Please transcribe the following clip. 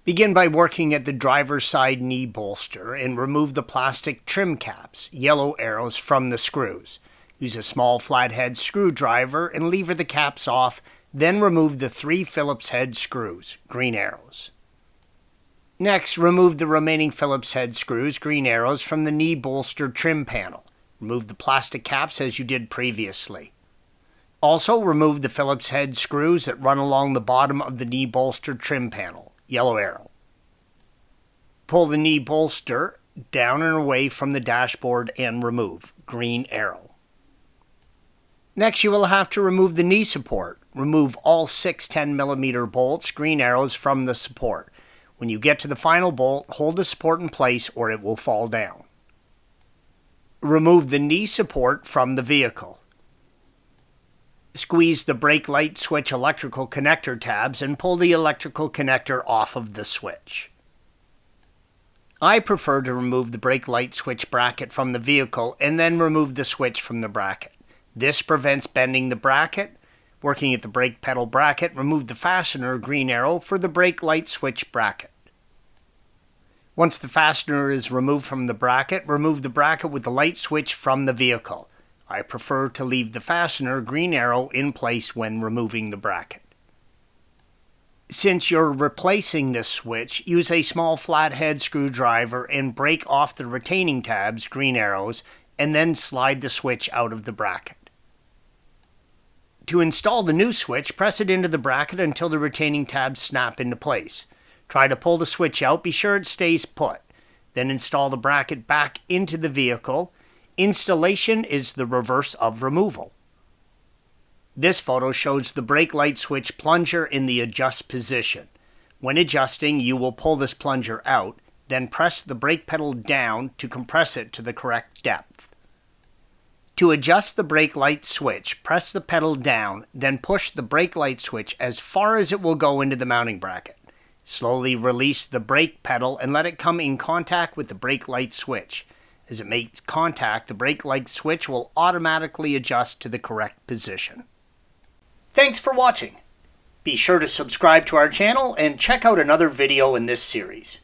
Begin by working at the driver's side knee bolster and remove the plastic trim caps, yellow arrows, from the screws. Use a small flathead screwdriver and lever the caps off, then remove the 3 Phillips head screws, green arrows. Next, remove the remaining Phillips head screws, green arrows, from the knee bolster trim panel. Remove the plastic caps as you did previously. Also, remove the Phillips head screws that run along the bottom of the knee bolster trim panel, yellow arrow. Pull the knee bolster down and away from the dashboard and remove, green arrow. Next, you will have to remove the knee support. Remove all 6 10mm bolts, green arrows, from the support. When you get to the final bolt, hold the support in place or it will fall down. Remove the knee support from the vehicle. Squeeze the brake light switch electrical connector tabs and pull the electrical connector off of the switch. I prefer to remove the brake light switch bracket from the vehicle and then remove the switch from the bracket. This prevents bending the bracket. Working at the brake pedal bracket, remove the fastener, green arrow, for the brake light switch bracket. Once the fastener is removed from the bracket, remove the bracket with the light switch from the vehicle. I prefer to leave the fastener, green arrow, in place when removing the bracket. Since you're replacing this switch, use a small flathead screwdriver and break off the retaining tabs, green arrows, and then slide the switch out of the bracket. To install the new switch, press it into the bracket until the retaining tabs snap into place. Try to pull the switch out, be sure it stays put. Then install the bracket back into the vehicle. Installation is the reverse of removal. This photo shows the brake light switch plunger in the adjust position. When adjusting, you will pull this plunger out, then press the brake pedal down to compress it to the correct depth. To adjust the brake light switch, press the pedal down, then push the brake light switch as far as it will go into the mounting bracket. Slowly release the brake pedal and let it come in contact with the brake light switch. As it makes contact, the brake light switch will automatically adjust to the correct position. Thanks for watching. Be sure to subscribe to our channel and check out another video in this series.